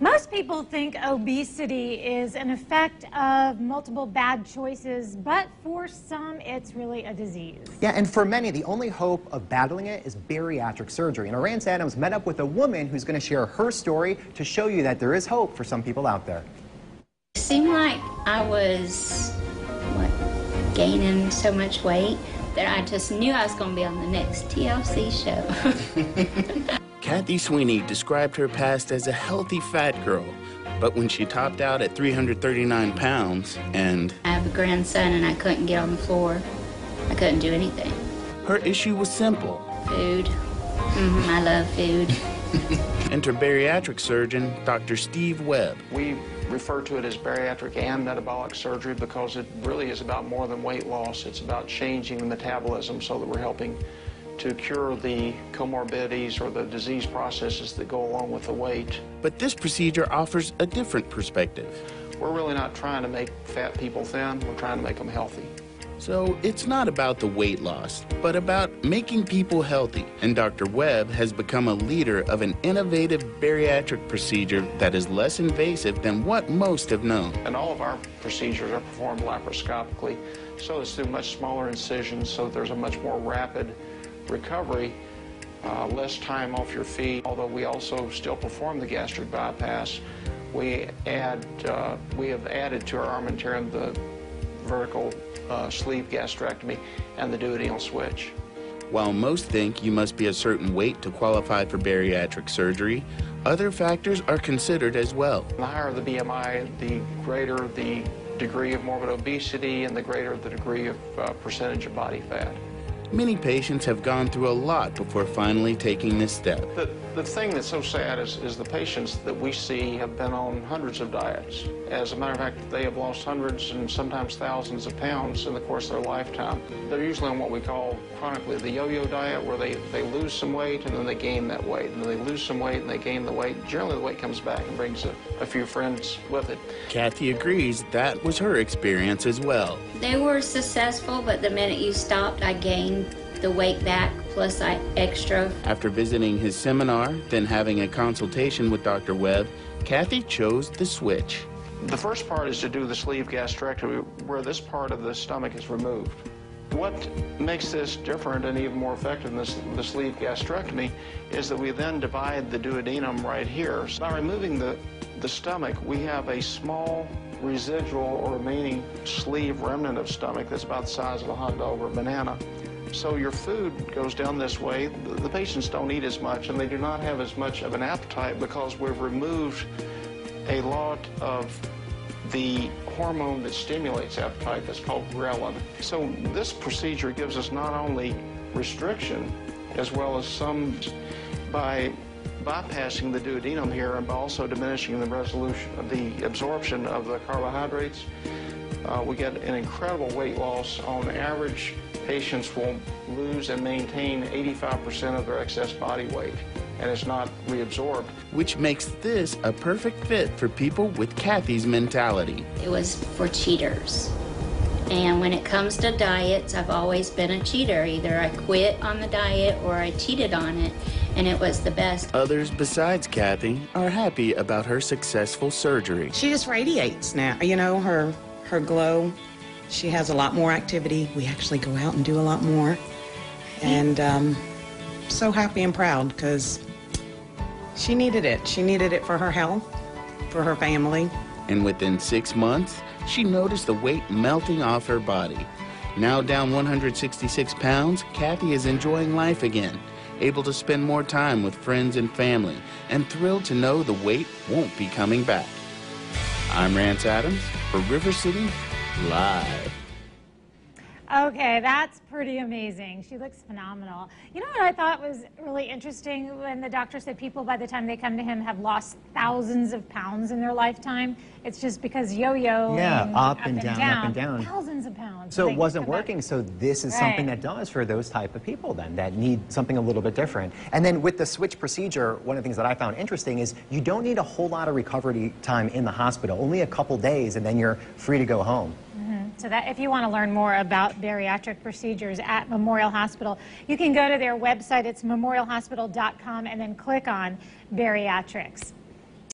Most people think obesity is an effect of multiple bad choices, but for some, it's really a disease. Yeah, and for many, the only hope of battling it is bariatric surgery. And Rance Adams met up with a woman who's going to share her story to show you that there is hope for some people out there. It seemed like I was, gaining so much weight that I just knew I was going to be on the next TLC show. Kathy Sweeney described her past as a healthy fat girl, but when she topped out at 339 pounds and I have a grandson and I couldn't get on the floor. I couldn't do anything. her issue was simple. Food. I love food. Enter bariatric surgeon Dr. Steve Webb. We refer to it as bariatric and metabolic surgery because it really is about more than weight loss. It's about changing the metabolism so that we're helping to cure the comorbidities or the disease processes that go along with the weight. But this procedure offers a different perspective. We're really not trying to make fat people thin, we're trying to make them healthy. So it's not about the weight loss, but about making people healthy. And Dr. Webb has become a leader of an innovative bariatric procedure that is less invasive than what most have known. And all of our procedures are performed laparoscopically, so it's through much smaller incisions, so there's a much more rapid recovery, less time off your feet. Although we also still perform the gastric bypass, we have added to our armamentarium the vertical sleeve gastrectomy and the duodenal switch. While most think you must be a certain weight to qualify for bariatric surgery, other factors are considered as well. The higher the BMI, the greater the degree of morbid obesity and the greater the degree of percentage of body fat. Many patients have gone through a lot before finally taking this step. The thing that's so sad is the patients that we see have been on hundreds of diets. As a matter of fact, they have lost hundreds and sometimes thousands of pounds in the course of their lifetime. They're usually on what we call chronically the yo-yo diet, where they lose some weight and then they gain that weight, and then they lose some weight and they gain the weight. Generally, the weight comes back and brings a few friends with it. Kathy agrees that was her experience as well. They were successful, but the minute you stopped, I gained the weight back, plus extra. After visiting his seminar, then having a consultation with Dr. Webb, Kathy chose the switch. The first part is to do the sleeve gastrectomy, where this part of the stomach is removed. What makes this different and even more effective than the sleeve gastrectomy is that we then divide the duodenum right here. So by removing the stomach, we have a small residual or remaining sleeve remnant of stomach that's about the size of a hot dog or a banana. So your food goes down this way. The patients don't eat as much, and they do not have as much of an appetite because we've removed a lot of the hormone that stimulates appetite that's called ghrelin. So this procedure gives us not only restriction as well as some, by bypassing the duodenum here and by also diminishing the resolution of the absorption of the carbohydrates, we get an incredible weight loss. On average, patients will lose and maintain 85% of their excess body weight, and it's not reabsorbed. Which makes this a perfect fit for people with Kathy's mentality. It was for cheaters. And when it comes to diets, I've always been a cheater. Either I quit on the diet or I cheated on it, and it was the best. Others besides Kathy are happy about her successful surgery. She just radiates now. You know, her glow. She has a lot more activity. We actually go out and do a lot more. And so happy and proud because she needed it. She needed it for her health, for her family. And within 6 months, she noticed the weight melting off her body. Now down 166 pounds, Kathy is enjoying life again, able to spend more time with friends and family, and thrilled to know the weight won't be coming back. I'm Rance Adams for River City Live. Okay, that's pretty amazing. She looks phenomenal. You know what I thought was really interesting when the doctor said people by the time they come to him have lost thousands of pounds in their lifetime? It's just because yo-yo up and down. Thousands of pounds. So it wasn't working, so this is something that does for those type of people then that need something a little bit different. And then with the switch procedure, one of the things that I found interesting is you don't need a whole lot of recovery time in the hospital, only a couple days, and then you're free to go home. So that if you want to learn more about bariatric procedures at Memorial Hospital, you can go to their website. It's memorialhospital.com and then click on bariatrics.